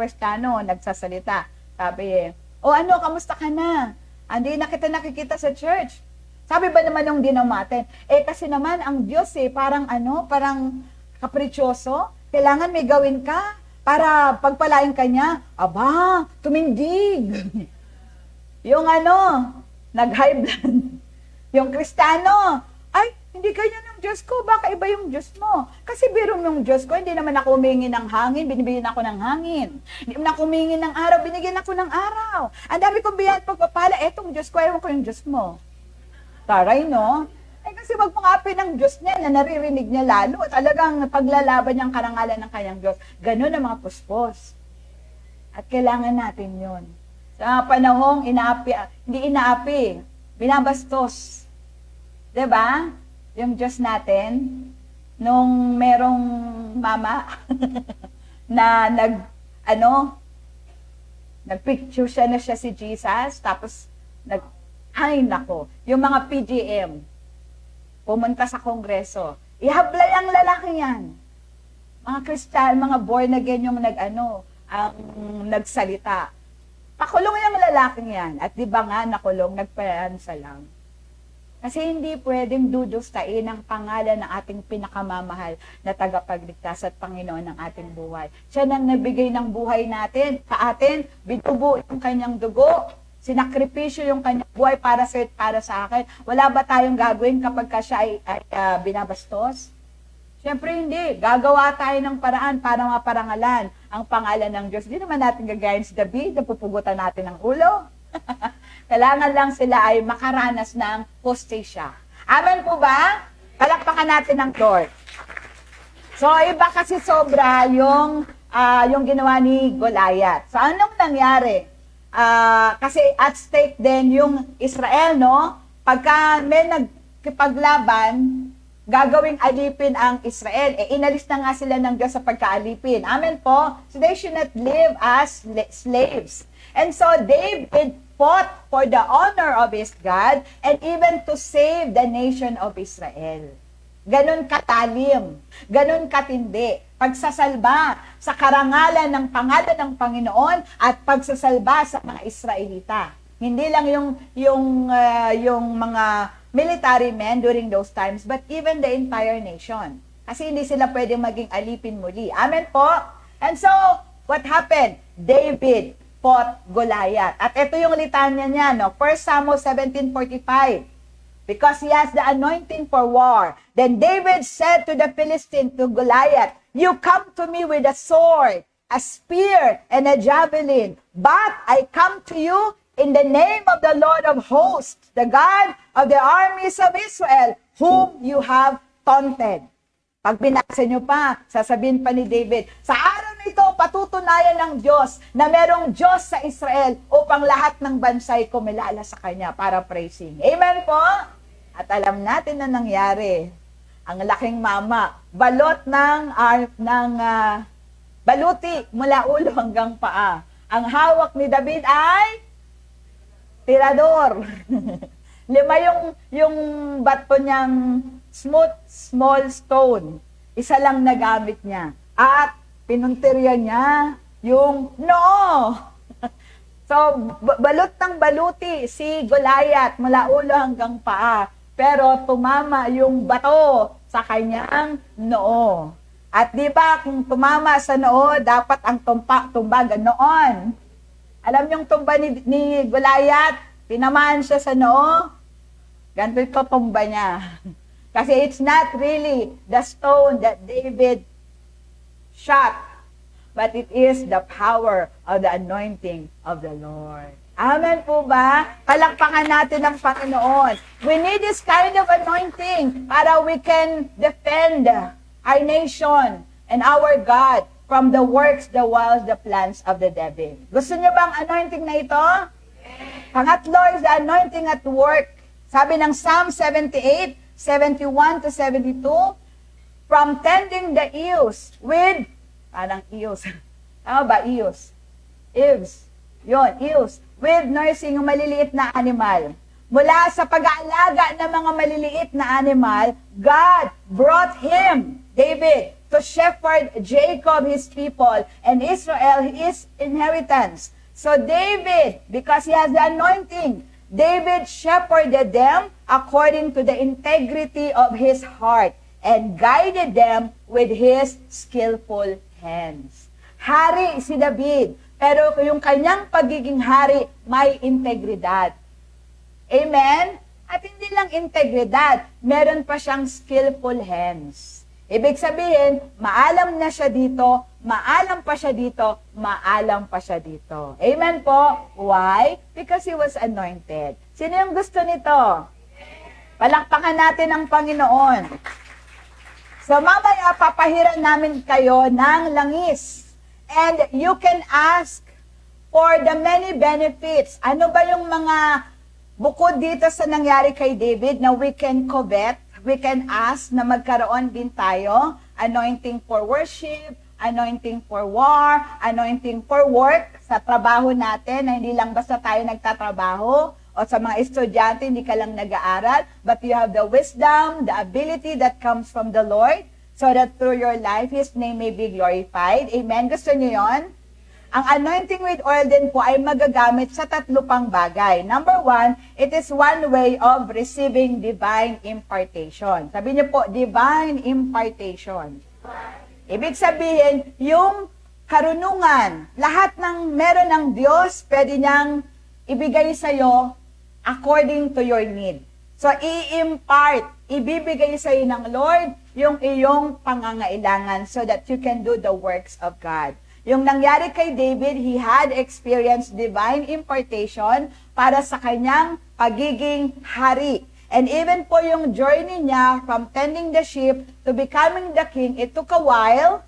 nagsasalita. Sabi kamusta ka na? Hindi na kita nakikita sa church. Sabi ba naman nung dinamatin? Kasi naman ang Diyos parang kapritsyoso. Kailangan may gawin ka para pagpalain ka niya. Aba, tumindig. Yung nag-high blood. Yung Kristiyano, hindi ganyan yung Diyos ko, baka iba yung Diyos mo. Kasi biro yung Diyos ko, hindi naman ako humingi ng hangin, binibigyan ako ng hangin. Hindi naman ako humingi ng araw, binigyan ako ng araw. Ang dami kong biyaya at pagpapala, etong Diyos ko, ewan ko yung Diyos mo. Taray, no? Kasi magpangapi ng Diyos niya na naririnig niya lalo, talagang paglalaban niyang karangalan ng kanyang Diyos. Ganun ang mga puspos. At kailangan natin yun. Sa panahong hindi inaapi, binabastos. Diba? Yung Diyos natin, nung merong mama na nagpicture siya na siya si Jesus, tapos yung mga PGM, pumunta sa kongreso, ihablay ang lalaki yan. Mga Christian, mga born again yung nagsalita. Pakulong yung lalaking yan. At di ba nga nakulong, nagpayansa lang. Kasi hindi pwedeng dudustain ang pangalan ng ating pinakamamahal na tagapagligtas at Panginoon ng ating buhay. Siya nang nagbigay ng buhay natin, sa atin, binubo yung kanyang dugo, sinakripisyo yung kanyang buhay para sa akin. Wala ba tayong gagawin kapag siya ay binabastos? Siyempre hindi. Gagawa tayo ng paraan para maparangalan ang pangalan ng Diyos. Hindi naman natin gagayin si David na pupugutan natin ng ulo. Kailangan lang sila ay makaranas ng hostesya. Amen po ba? Palakpakan natin ang Lord. So, iba kasi sobra yung ginawa ni Goliath. So, anong nangyari? Kasi at stake din yung Israel, no? Pagka may nagkipaglaban, gagawing alipin ang Israel. Inalis na nga sila ng Diyos sa pagkaalipin. Amen po? So, they should not live as slaves. And so, David fought for the honor of his God and even to save the nation of Israel. Ganon katalim, ganon katindi. Pagsasalba sa karangalan ng pangalan ng Panginoon at pagsasalba sa mga Israelita. Hindi lang yung mga military men during those times, but even the entire nation. Kasi hindi sila pwedeng maging alipin muli. Amen po? And so, what happened? David fought Goliath. At ito yung litanya niya, no? 1 Samuel 17:45. Because he has the anointing for war. Then David said to the Philistine, to Goliath, "You come to me with a sword, a spear, and a javelin. But I come to you in the name of the Lord of hosts, the God of the armies of Israel, whom you have taunted." Pag binasa nyo pa, sasabihin pa ni David, sa araw na ito, patutunayan ng Diyos na merong Diyos sa Israel upang lahat ng bansay kumilala sa Kanya para praising. Amen po? At alam natin na nangyari. Ang laking mama, balot baluti mula ulo hanggang paa. Ang hawak ni David ay tirador. 5 yung bato niyang small stone. Isa lang nagamit niya. At pinuntirya niya yung noo. So, balot ng baluti si Goliath mula ulo hanggang paa. Pero tumama yung bato sa kanyang noo. At di ba, kung tumama sa noo, dapat ang tumbaga noon. Alam yung tumba ni Goliath, tinamaan siya sa noo, ganito ito tumba niya. Kasi it's not really the stone that David shot, but it is the power of the anointing of the Lord. Amen po ba? Palakpakan natin ang Panginoon. We need this kind of anointing para we can defend our nation and our God from the works, the wiles, the plans of the devil. Gusto niyo bang anointing na ito? Pangatlo is the anointing at work. Sabi ng Psalm 78:71 to 72, from tending the ewes with, parang ewes. Tama ba? Ewes. Ewes. Yun, ewes. With nursing yung maliliit na animal. Mula sa pag-aalaga ng mga maliliit na animal, God brought him, David, to shepherd Jacob, his people, and Israel, his inheritance. So David, because he has the anointing, David shepherded them according to the integrity of his heart and guided them with his skillful hands. Hari si David, pero yung kanyang pagiging hari may integridad. Amen? At hindi lang integridad, meron pa siyang skillful hands. Ibig sabihin, maalam na siya dito, maalam pa siya dito, maalam pa siya dito. Amen po? Why? Because he was anointed. Sino yung gusto nito? Palakpakan natin ang Panginoon. So mamaya, papahiran namin kayo ng langis. And you can ask for the many benefits. Ano ba yung mga bukod dito sa nangyari kay David na we can covet? We can ask na magkaroon din tayo, anointing for worship, anointing for war, anointing for work, sa trabaho natin, na hindi lang basta tayo nagtatrabaho, o sa mga estudyante, hindi ka lang nag-aaral, but you have the wisdom, the ability that comes from the Lord, so that through your life, His name may be glorified. Amen? Gusto niyo yon? Ang anointing with oil din po ay magagamit sa 3 pang bagay. Number 1, it is one way of receiving divine impartation. Sabi niyo po, divine impartation. Ibig sabihin, yung karunungan, lahat ng meron ng Diyos, pwede niyang ibigay sa'yo according to your need. So, i-impart, ibibigay sa'yo ng Lord yung iyong pangangailangan so that you can do the works of God. Yung nangyari kay David, he had experienced divine impartation para sa kanyang pagiging hari. And even po yung journey niya from tending the sheep to becoming the king, it took a while.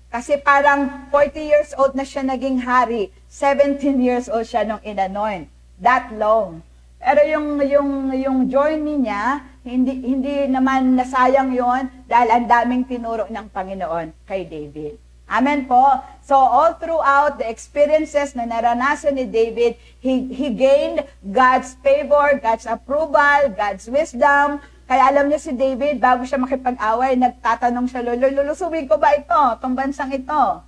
Kasi parang 40 years old na siya naging hari. 17 years old siya nung inanoint. That long. Pero yung journey niya, hindi naman nasayang yon dahil ang daming tinuro ng Panginoon kay David. Amen po. So all throughout the experiences na naranasan ni David, he gained God's favor, God's approval, God's wisdom. Kaya alam niyo si David, bago siya makipag-away, nagtatanong siya, lulusubin ko ba ito, itong bansang ito?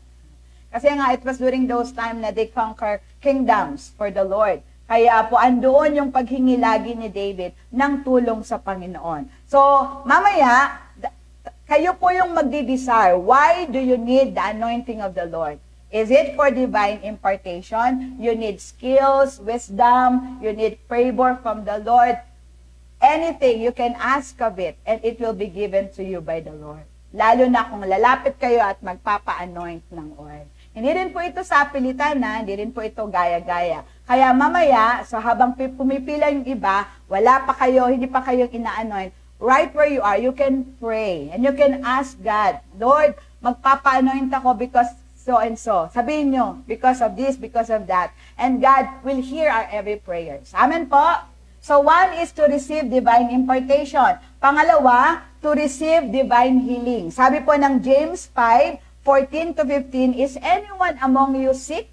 Kasi nga, it was during those time na they conquer kingdoms for the Lord. Kaya po, andoon yung paghingi lagi ni David ng tulong sa Panginoon. So, mamaya, kayo po yung magdi-desire. Why do you need the anointing of the Lord? Is it for divine impartation? You need skills, wisdom, you need favor from the Lord. Anything, you can ask of it, and it will be given to you by the Lord. Lalo na kung lalapit kayo at magpapa-anoint ng oil. Hindi rin po ito sa pilitan na, hindi rin po ito gaya-gaya. Kaya mamaya, so habang pumipila yung iba, wala pa kayo, hindi pa kayo ina-anoint, right where you are, you can pray. And you can ask God, Lord, magpapa-anoint ako because so and so. Sabihin nyo, because of this, because of that. And God will hear our every prayers. Amen po? So one is to receive divine impartation. Pangalawa, to receive divine healing. Sabi po ng James 5:14 to 15, is anyone among you sick?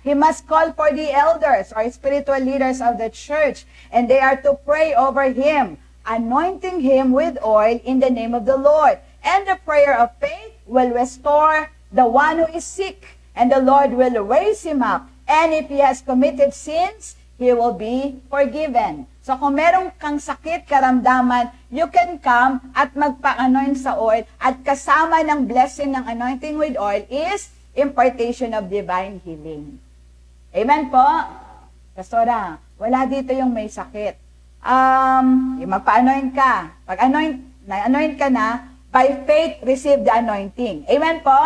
He must call for the elders or spiritual leaders of the church, and they are to pray over him, anointing him with oil in the name of the Lord. And the prayer of faith will restore the one who is sick, and the Lord will raise him up. And if he has committed sins, he will be forgiven. So kung meron kang sakit, karamdaman, you can come at magpa-anoint sa oil, at kasama ng blessing ng anointing with oil is impartation of divine healing. Amen po? Pastora, wala dito yung may sakit. Magpa-anoint ka. Pag na-anoint ka na, by faith, receive the anointing. Amen po?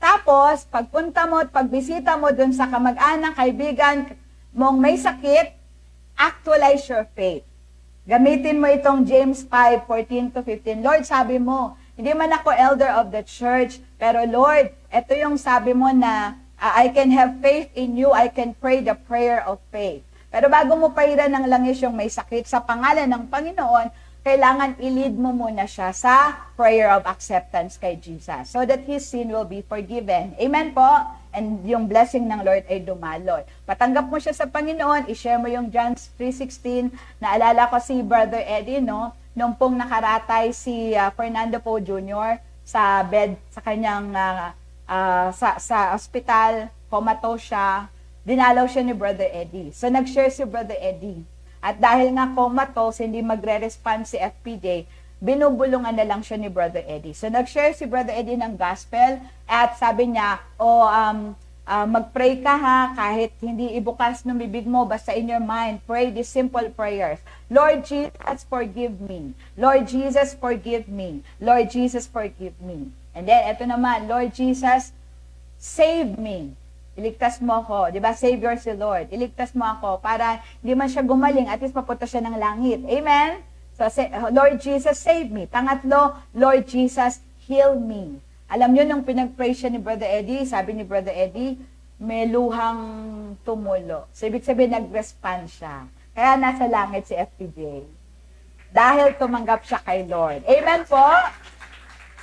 Tapos, pagpunta mo at pagbisita mo dun sa kamag-anak, kaibigan mong may sakit, actualize your faith. Gamitin mo itong James 5:14 to 15. Lord, sabi mo, hindi man ako elder of the church, pero Lord, ito yung sabi mo na I can have faith in you, I can pray the prayer of faith. Pero bago mo pairan ng langis yung may sakit, sa pangalan ng Panginoon, kailangan i-lead mo muna siya sa prayer of acceptance kay Jesus so that his sin will be forgiven. Amen po? And yung blessing ng Lord ay dumaloy. Patanggap mo siya sa Panginoon, i-share mo yung John 3:16. Naalala ko si Brother Eddie, no? Nung pong nakaratay si Fernando Po Jr. sa bed, sa kanyang, sa ospital, comatose siya, dinalaw siya ni Brother Eddie. So nag-share si Brother Eddie. At dahil nga comatose, hindi magre-respond si FPJ, binubulungan na lang siya ni Brother Eddie. So nag-share si Brother Eddie ng gospel at sabi niya, mag-pray ka ha, kahit hindi ibukas ng bibig mo, basta in your mind, pray these simple prayers. Lord Jesus, forgive me. Lord Jesus, forgive me. Lord Jesus, forgive me. And then, eto naman, Lord Jesus, save me. Iligtas mo ako. Di ba? Savior si Lord. Iligtas mo ako para hindi man siya gumaling, at least mapunta siya ng langit. Amen? So, Lord Jesus, save me. Pangatlo, Lord Jesus, heal me. Alam nyo, nung pinag-pray siya ni Brother Eddie, sabi ni Brother Eddie, may luhang tumulo. So, ibig sabihin, nag-respond siya. Kaya nasa langit si FPJ. Dahil tumanggap siya kay Lord. Amen po?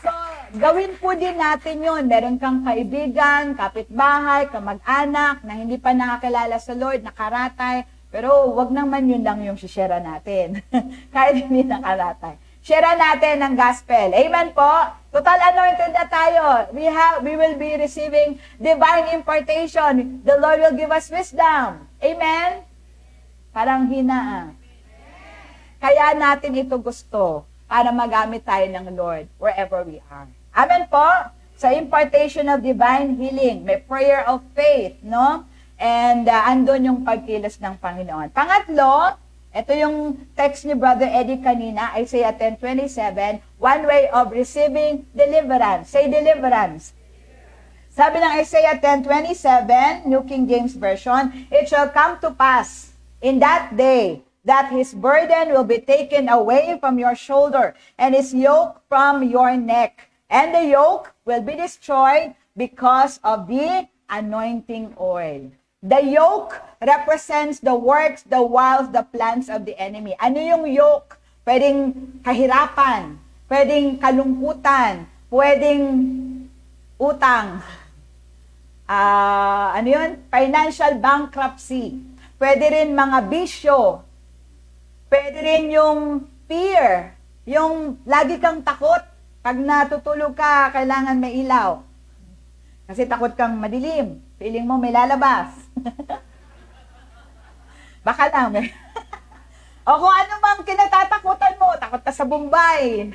So, gawin po din natin yun. Meron kang kaibigan, kapitbahay, kamag-anak, na hindi pa nakakilala sa Lord, nakaratay, pero wag naman yun lang yung share natin. Kahit hindi nakaratay. Share natin ng gospel. Amen po? Total anointed na tayo. We will be receiving divine impartation. The Lord will give us wisdom. Amen? Parang hinaan. Kaya natin ito gusto para magamit tayo ng Lord wherever we are. Amen po? Sa impartation of divine healing, may prayer of faith, no? And andun yung pagkilos ng Panginoon. Pangatlo, ito yung text ni Brother Eddie kanina, Isaiah 10:27, one way of receiving deliverance. Say deliverance. Sabi ng Isaiah 10:27, New King James Version, "It shall come to pass in that day that his burden will be taken away from your shoulder and his yoke from your neck. And the yoke will be destroyed because of the anointing oil." The yoke represents the works, the wiles, the plans of the enemy. Ano yung yoke? Pwedeng kahirapan, pwedeng kalungkutan, pwedeng utang. Ano yun? Financial bankruptcy. Pwede rin mga bisyo. Pwede rin yung fear. Yung lagi kang takot. Pag natutulog ka, kailangan may ilaw. Kasi takot kang madilim. Feeling mo may lalabas. Baka lang. O kung ano mang kinatatakutan mo, takot ka sa Bombay.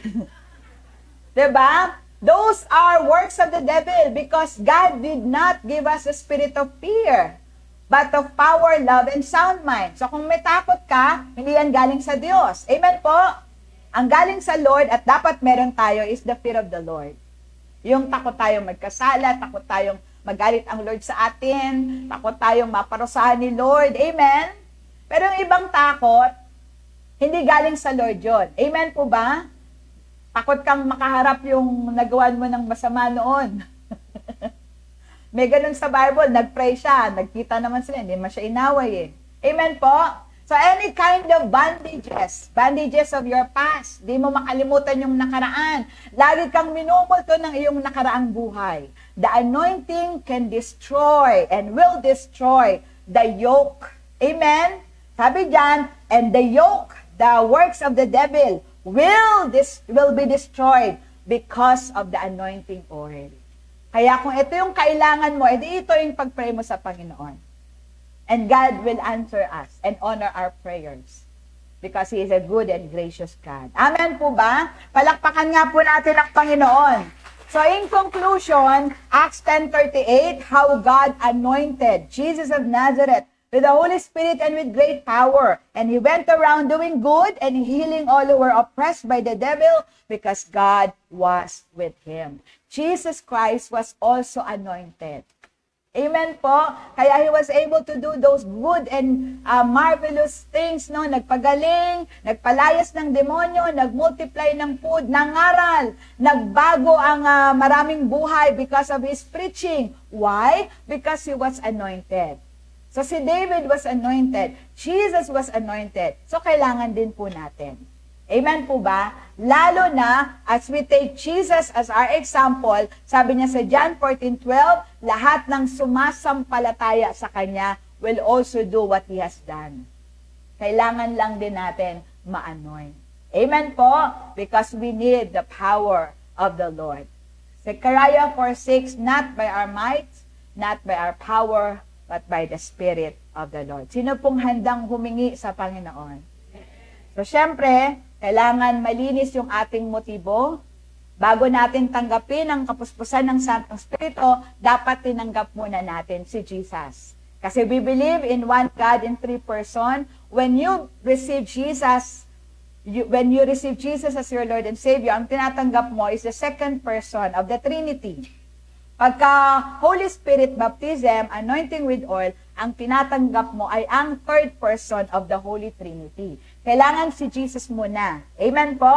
Diba? Those are works of the devil because God did not give us a spirit of fear, but of power, love, and sound mind. So kung may takot ka, hindi yan galing sa Diyos. Amen po? Ang galing sa Lord at dapat meron tayo is the fear of the Lord. Yung takot tayong magkasala, takot tayong magalit ang Lord sa atin, takot tayong maparusahan ni Lord. Amen? Pero yung ibang takot, hindi galing sa Lord yun. Amen po ba? Takot kang makaharap yung nagawan mo ng masama noon. May ganun sa Bible, nagpray siya, nagkita naman sila, hindi man siya inaway eh. Amen po? So any kind of bandages of your past, di mo makalimutan yung nakaraan. Lagi kang minumulto ng iyong nakaraang buhay. The anointing can destroy and will destroy the yoke. Amen? Sabi dyan, and the yoke, the works of the devil, will be destroyed because of the anointing oil. Kaya kung ito yung kailangan mo, edi ito yung pag-pray mo sa Panginoon. And God will answer us and honor our prayers because He is a good and gracious God. Amen po ba? Palakpakan nga po natin ang Panginoon. So in conclusion, Acts 10:38, how God anointed Jesus of Nazareth with the Holy Spirit and with great power. And He went around doing good and healing all who were oppressed by the devil because God was with Him. Jesus Christ was also anointed. Amen po? Kaya He was able to do those good and marvelous things, no? Nagpagaling, nagpalayas ng demonyo, nagmultiply ng food, nangaral, nagbago ang maraming buhay because of His preaching. Why? Because He was anointed. So si David was anointed, Jesus was anointed. So kailangan din po natin. Amen po ba? Lalo na as we take Jesus as our example, sabi niya sa John 14:12, lahat ng sumasampalataya sa Kanya will also do what He has done. Kailangan lang din natin ma-anoint. Amen po? Because we need the power of the Lord. Zechariah 4:6, not by our might, not by our power, but by the Spirit of the Lord. Sino pong handang humingi sa Panginoon? So, syempre, kailangan malinis yung ating motibo. Bago natin tanggapin ang kapuspusan ng Santong Espiritu, dapat tinanggap muna natin si Jesus. Kasi we believe in one God in three person. When you receive Jesus as your Lord and Savior, ang tinatanggap mo is the second person of the Trinity. Pagka Holy Spirit baptism, anointing with oil, ang tinatanggap mo ay ang third person of the Holy Trinity. Kailangan si Jesus muna. Amen po?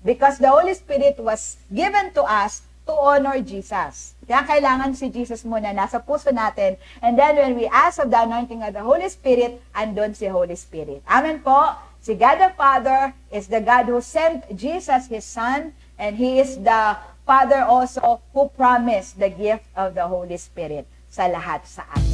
Because the Holy Spirit was given to us to honor Jesus. Kaya kailangan si Jesus muna nasa puso natin. And then when we ask of the anointing of the Holy Spirit, andun si Holy Spirit. Amen po? Si God the Father is the God who sent Jesus, His Son, and He is the Father also who promised the gift of the Holy Spirit sa lahat sa atin.